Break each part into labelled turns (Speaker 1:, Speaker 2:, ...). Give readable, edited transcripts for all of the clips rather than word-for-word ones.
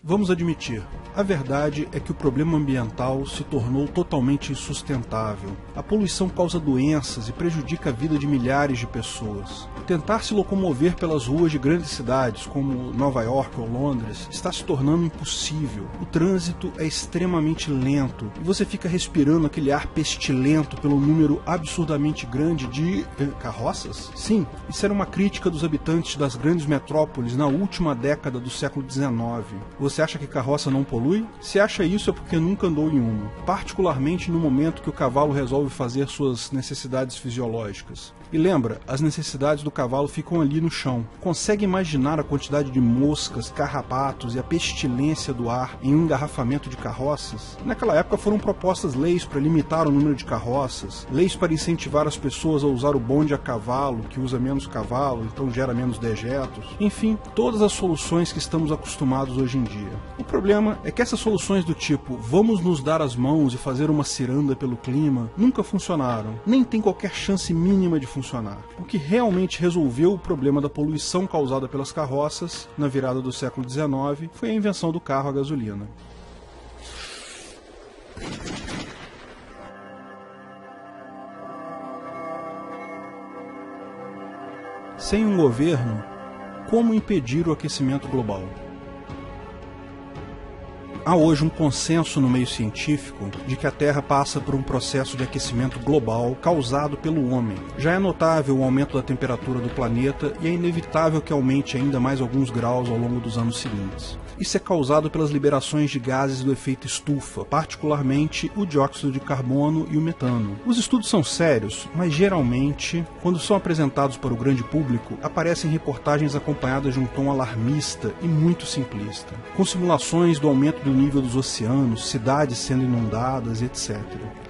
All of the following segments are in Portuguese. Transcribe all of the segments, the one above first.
Speaker 1: Vamos admitir, a verdade é que o problema ambiental se tornou totalmente insustentável. A poluição causa doenças e prejudica a vida de milhares de pessoas. Tentar se locomover pelas ruas de grandes cidades, como Nova York ou Londres, está se tornando impossível. O trânsito é extremamente lento e você fica respirando aquele ar pestilento pelo número absurdamente grande de carroças? Sim, isso era uma crítica dos habitantes das grandes metrópoles na última década do século XIX. Você acha que carroça não polui? Se acha isso é porque nunca andou em uma, particularmente no momento que o cavalo resolve fazer suas necessidades fisiológicas. E lembra, as necessidades do cavalo ficam ali no chão. Consegue imaginar a quantidade de moscas, carrapatos e a pestilência do ar em um engarrafamento de carroças? Naquela época foram propostas leis para limitar o número de carroças, leis para incentivar as pessoas a usar o bonde a cavalo, que usa menos cavalo, então gera menos dejetos. Enfim, todas as soluções que estamos acostumados hoje em dia. O problema é que essas soluções do tipo vamos nos dar as mãos e fazer uma ciranda pelo clima nunca funcionaram, nem tem qualquer chance mínima de funcionar. O que realmente resolveu o problema da poluição causada pelas carroças na virada do século XIX foi a invenção do carro a gasolina. Sem um governo, como impedir o aquecimento global? Há hoje um consenso no meio científico de que a Terra passa por um processo de aquecimento global causado pelo homem. Já é notável o aumento da temperatura do planeta e é inevitável que aumente ainda mais alguns graus ao longo dos anos seguintes. Isso é causado pelas liberações de gases do efeito estufa, particularmente o dióxido de carbono e o metano. Os estudos são sérios, mas geralmente, quando são apresentados para o grande público, aparecem reportagens acompanhadas de um tom alarmista e muito simplista, com simulações do aumento do nível dos oceanos, cidades sendo inundadas, etc.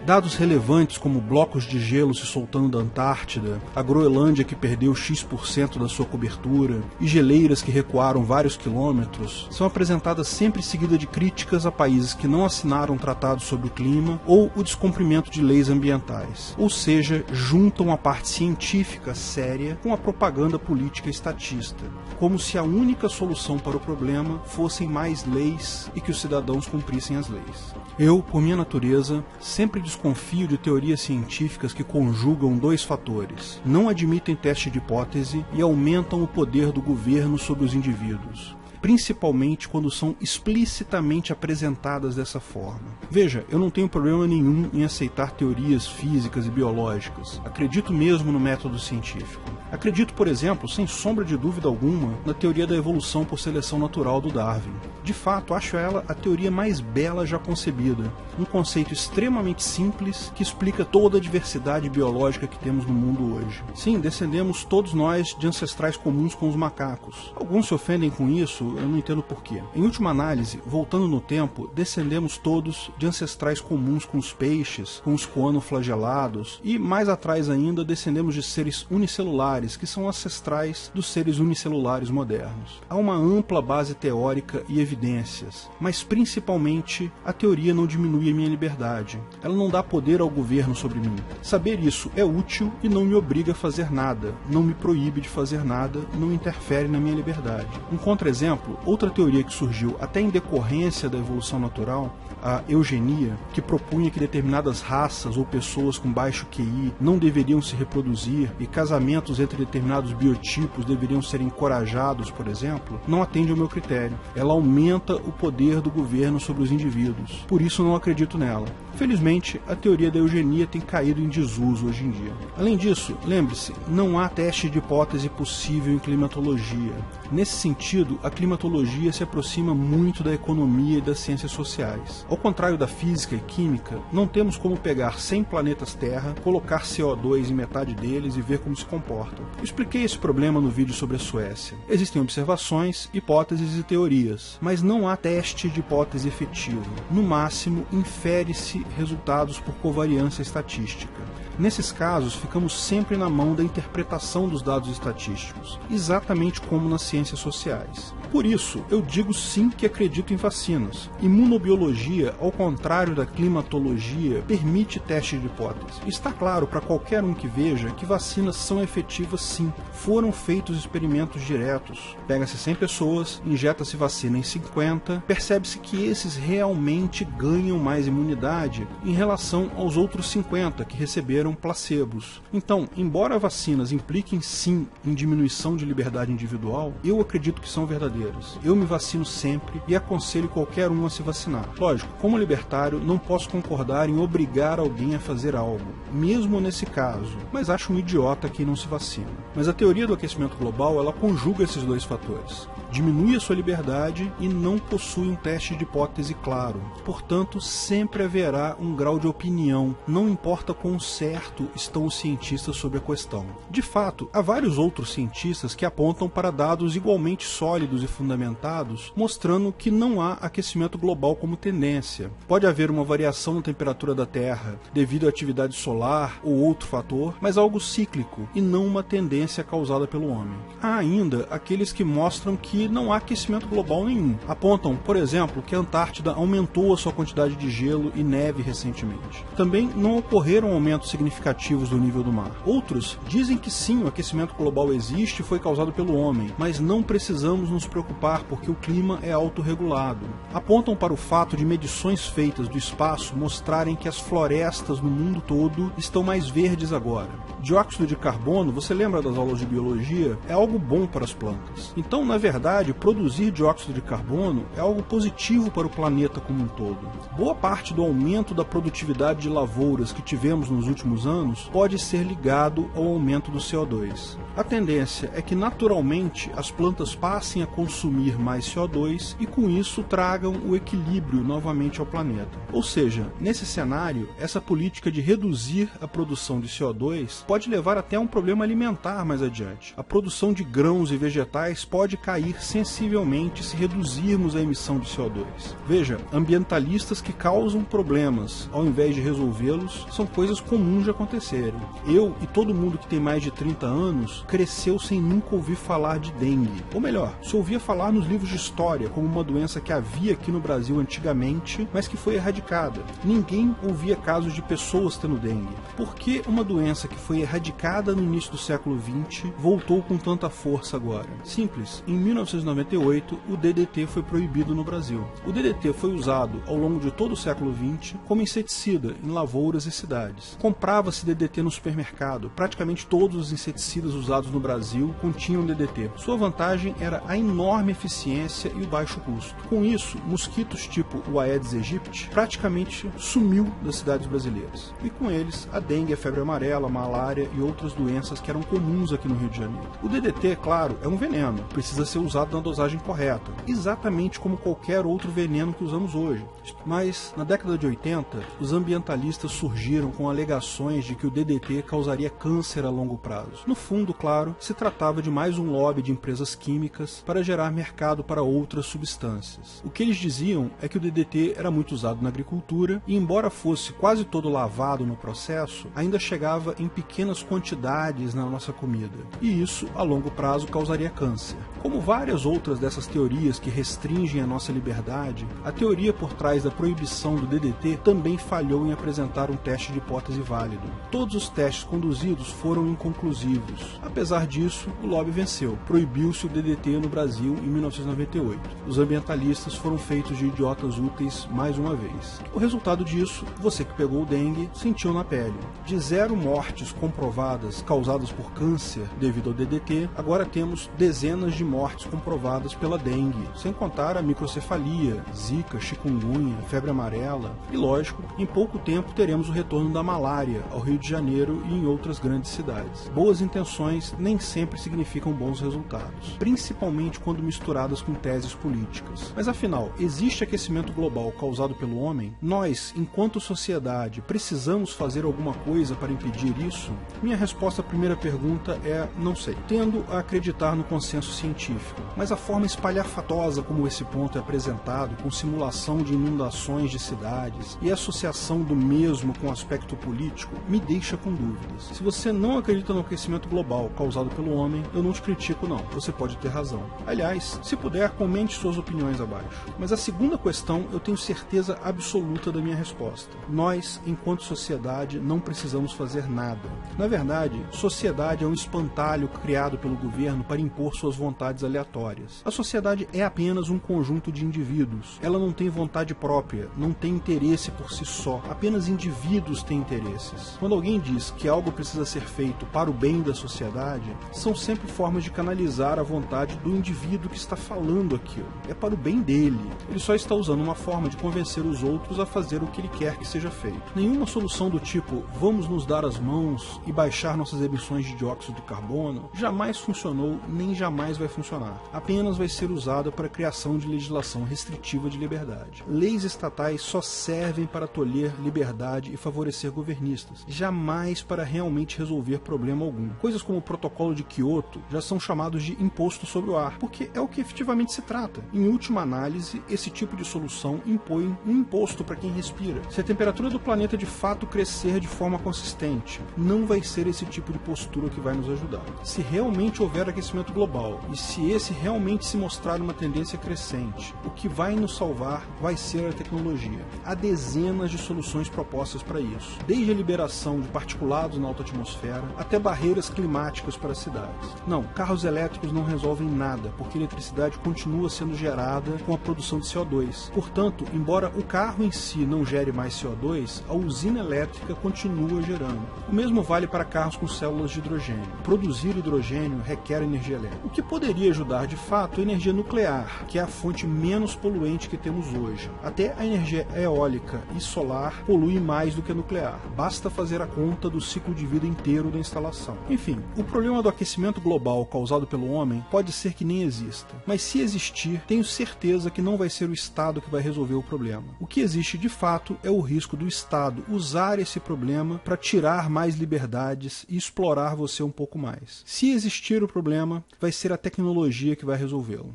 Speaker 1: Dados relevantes como blocos de gelo se soltando da Antártida, a Groenlândia que perdeu X% da sua cobertura e geleiras que recuaram vários quilômetros são apresentadas sempre seguida de críticas a países que não assinaram tratados sobre o clima ou o descumprimento de leis ambientais. Ou seja, juntam a parte científica séria com a propaganda política estatista, como se a única solução para o problema fossem mais leis e que os cidadãos cumprissem as leis. Eu, por minha natureza, sempre desconfio de teorias científicas que conjugam dois fatores: não admitem teste de hipótese e aumentam o poder do governo sobre os indivíduos, principalmente quando são explicitamente apresentadas dessa forma. Veja, eu não tenho problema nenhum em aceitar teorias físicas e biológicas. Acredito mesmo no método científico. Acredito, por exemplo, sem sombra de dúvida alguma, na teoria da evolução por seleção natural do Darwin. De fato, acho ela a teoria mais bela já concebida. Um conceito extremamente simples que explica toda a diversidade biológica que temos no mundo hoje. Sim, descendemos todos nós de ancestrais comuns com os macacos. Alguns se ofendem com isso, eu não entendo porquê. Em última análise, voltando no tempo, descendemos todos de ancestrais comuns com os peixes, com os coanoflagelados e, mais atrás ainda, descendemos de seres unicelulares, que são ancestrais dos seres unicelulares modernos. Há uma ampla base teórica e evidências, mas principalmente a teoria não diminui a minha liberdade. Ela não dá poder ao governo sobre mim. Saber isso é útil e não me obriga a fazer nada, não me proíbe de fazer nada, não interfere na minha liberdade. Um contra-exemplo, outra teoria que surgiu até em decorrência da evolução natural, a eugenia, que propunha que determinadas raças ou pessoas com baixo QI não deveriam se reproduzir e casamentos entre determinados biotipos deveriam ser encorajados, por exemplo, não atende ao meu critério. Ela aumenta o poder do governo sobre os indivíduos. Por isso não acredito nela. Felizmente, a teoria da eugenia tem caído em desuso hoje em dia. Além disso, lembre-se, não há teste de hipótese possível em climatologia. Nesse sentido, a climatologia se aproxima muito da economia e das ciências sociais. Ao contrário da física e química, não temos como pegar 100 planetas Terra, colocar CO2 em metade deles e ver como se comportam. Eu expliquei esse problema no vídeo sobre a Suécia. Existem observações, hipóteses e teorias, mas não há teste de hipótese efetivo. No máximo, infere-se resultados por covariância estatística. Nesses casos, ficamos sempre na mão da interpretação dos dados estatísticos, exatamente como na ciência ciências sociais. Por isso, eu digo sim que acredito em vacinas. Imunobiologia, ao contrário da climatologia, permite teste de hipótese. Está claro para qualquer um que veja que vacinas são efetivas sim. Foram feitos experimentos diretos. Pega-se 100 pessoas, injeta-se vacina em 50, percebe-se que esses realmente ganham mais imunidade em relação aos outros 50 que receberam placebos. Então, embora vacinas impliquem sim em diminuição de liberdade individual, eu acredito que são verdadeiras. Eu me vacino sempre e aconselho qualquer um a se vacinar. Lógico, como libertário, não posso concordar em obrigar alguém a fazer algo, mesmo nesse caso, mas acho um idiota quem não se vacina. Mas a teoria do aquecimento global, ela conjuga esses dois fatores. Diminui a sua liberdade e não possui um teste de hipótese claro. Portanto, sempre haverá um grau de opinião, não importa quão certo estão os cientistas sobre a questão. De fato, há vários outros cientistas que apontam para dados igualmente sólidos e fundamentados, mostrando que não há aquecimento global como tendência. Pode haver uma variação na temperatura da Terra devido à atividade solar ou outro fator, mas algo cíclico e não uma tendência causada pelo homem. Há ainda aqueles que mostram que não há aquecimento global nenhum. Apontam, por exemplo, que a Antártida aumentou a sua quantidade de gelo e neve recentemente. Também não ocorreram aumentos significativos do nível do mar. Outros dizem que sim, o aquecimento global existe e foi causado pelo homem, mas não precisamos nos preocupar porque o clima é autorregulado. Apontam para o fato de medições feitas do espaço mostrarem que as florestas no mundo todo estão mais verdes agora. Dióxido de carbono, você lembra das aulas de biologia? É algo bom para as plantas. Então, na verdade, produzir dióxido de carbono é algo positivo para o planeta como um todo. Boa parte do aumento da produtividade de lavouras que tivemos nos últimos anos pode ser ligado ao aumento do CO2. A tendência é que naturalmente as plantas passem a consumir mais CO2 e com isso tragam o equilíbrio novamente ao planeta. Ou seja, nesse cenário, essa política de reduzir a produção de CO2 pode levar até a um problema alimentar mais adiante. A produção de grãos e vegetais pode cair sensivelmente se reduzirmos a emissão de CO2. Veja, ambientalistas que causam problemas ao invés de resolvê-los são coisas comuns de acontecerem. Eu e todo mundo que tem mais de 30 anos cresceu sem nunca ouvir falar de dengue. Ou melhor, se ouvia falar nos livros de história como uma doença que havia aqui no Brasil antigamente, mas que foi erradicada. Ninguém ouvia casos de pessoas tendo dengue. Por que uma doença que foi erradicada no início do século XX voltou com tanta força agora? Simples. Em 1998, o DDT foi proibido no Brasil. O DDT foi usado ao longo de todo o século XX como inseticida em lavouras e cidades. Comprava-se DDT no supermercado. Praticamente todos os inseticidas usados no Brasil continham DDT. Sua vantagem era a enorme eficiência e o baixo custo. Com isso, mosquitos tipo o Aedes aegypti praticamente sumiu das cidades brasileiras. E com eles, a dengue, a febre amarela, a malária e outras doenças que eram comuns aqui no Rio de Janeiro. O DDT, claro, é um veneno. Precisa ser usado na dosagem correta. Exatamente como qualquer outro veneno que usamos hoje. Mas, na década de 80, os ambientalistas surgiram com alegações de que o DDT causaria câncer a longo prazo. No fundo, claro, se tratava de mais um lobby de empresas químicas para gerar mercado para outras substâncias. O que eles diziam é que o DDT era muito usado na agricultura e, embora fosse quase todo lavado no processo, ainda chegava em pequenas quantidades na nossa comida. E isso, a longo prazo, causaria câncer. Como várias outras dessas teorias que restringem a nossa liberdade, a teoria por trás da proibição do DDT também falhou em apresentar um teste de hipótese válido. Todos os testes conduzidos foram inconclusivos. Apesar disso, o lobby venceu. Proibiu-se o DDT no Brasil em 1998. Os ambientalistas foram feitos de idiotas úteis mais uma vez. O resultado disso, você que pegou o dengue, sentiu na pele. De 0 mortes comprovadas causadas por câncer devido ao DDT, agora temos dezenas de mortes comprovadas pela dengue, sem contar a microcefalia, zika, chikungunya, febre amarela e, lógico, em pouco tempo teremos o retorno da malária ao Rio de Janeiro e em outras grandes cidades. Boas intenções nem sempre significam bons resultados, principalmente quando misturadas com teses políticas. Mas afinal, existe aquecimento global causado pelo homem? Nós, enquanto sociedade, precisamos fazer alguma coisa para impedir isso? isso? Minha resposta à primeira pergunta é não sei. Tendo a acreditar no consenso científico, mas a forma espalhafatosa como esse ponto é apresentado, com simulação de inundações de cidades e associação do mesmo com o aspecto político, me deixa com dúvidas. Se você não acredita no aquecimento global causado pelo homem, eu não te critico não, você pode ter razão. Aliás, se puder, comente suas opiniões abaixo. Mas a segunda questão, eu tenho certeza absoluta da minha resposta. Nós, enquanto sociedade, não precisamos fazer nada. Na verdade, sociedade é um espantalho criado pelo governo para impor suas vontades aleatórias. A sociedade é apenas um conjunto de indivíduos. Ela não tem vontade própria, não tem interesse por si só. Apenas indivíduos têm interesses. Quando alguém diz que algo precisa ser feito para o bem da sociedade, são sempre formas de canalizar a vontade do indivíduo que está falando aquilo. É para o bem dele. Ele só está usando uma forma de convencer os outros a fazer o que ele quer que seja feito. Nenhuma solução do tipo, vamos nos dar as mãos e baixar nossas emissões de dióxido de carbono, jamais funcionou nem jamais vai funcionar. Apenas vai ser usada para a criação de legislação restritiva de liberdade. Leis estatais só servem para tolher liberdade e favorecer governistas, jamais para realmente resolver problema algum. Coisas como o protocolo de Kyoto já são chamados de imposto sobre o ar, porque é o que efetivamente se trata. Em última análise, esse tipo de solução impõe um imposto para quem respira. Se a temperatura do planeta de fato crescer de forma consistente, não vai ser esse tipo de postura que vai nos ajudar. Se realmente houver aquecimento global e se esse realmente se mostrar uma tendência crescente, o que vai nos salvar vai ser a tecnologia. Há dezenas de soluções propostas para isso, desde a liberação de particulados na alta atmosfera até barreiras climáticas para as cidades. Não, carros elétricos não resolvem nada, porque a eletricidade continua sendo gerada com a produção de CO2. Portanto, embora o carro em si não gere mais CO2, a usina elétrica continua gerando. O mesmo vale para carros com células de hidrogênio. Produzir hidrogênio requer energia elétrica. O que poderia ajudar de fato é a energia nuclear, que é a fonte menos poluente que temos hoje. Até a energia eólica e solar polui mais do que a nuclear. Basta fazer a conta do ciclo de vida inteiro da instalação. Enfim, o problema do aquecimento global causado pelo homem pode ser que nem exista. Mas se existir, tenho certeza que não vai ser o Estado que vai resolver o problema. O que existe de fato é o risco do Estado usar esse problema para tirar mais liberdades e explorar você um pouco mais. Se existir o problema, vai ser a tecnologia que vai resolvê-lo.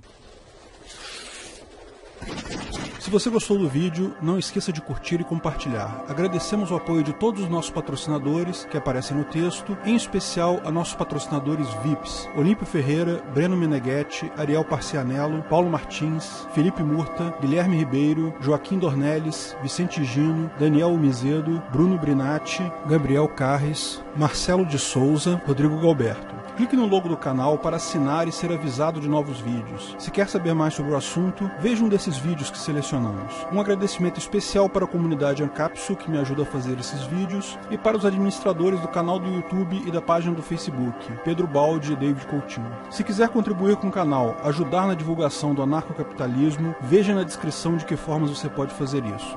Speaker 1: Se você gostou do vídeo, não esqueça de curtir e compartilhar. Agradecemos o apoio de todos os nossos patrocinadores que aparecem no texto, em especial a nossos patrocinadores VIPs, Olímpio Ferreira, Breno Meneghetti, Ariel Parcianello, Paulo Martins, Felipe Murta, Guilherme Ribeiro, Joaquim Dornelles, Vicente Gino, Daniel Mizedo, Bruno Brinatti, Gabriel Carres, Marcelo de Souza, Rodrigo Galberto. Clique no logo do canal para assinar e ser avisado de novos vídeos. Se quer saber mais sobre o assunto, veja um desses vídeos que selecionamos. Um agradecimento especial para a comunidade Ancapsu, que me ajuda a fazer esses vídeos, e para os administradores do canal do YouTube e da página do Facebook, Pedro Baldi e David Coutinho. Se quiser contribuir com o canal, ajudar na divulgação do anarcocapitalismo, veja na descrição de que formas você pode fazer isso.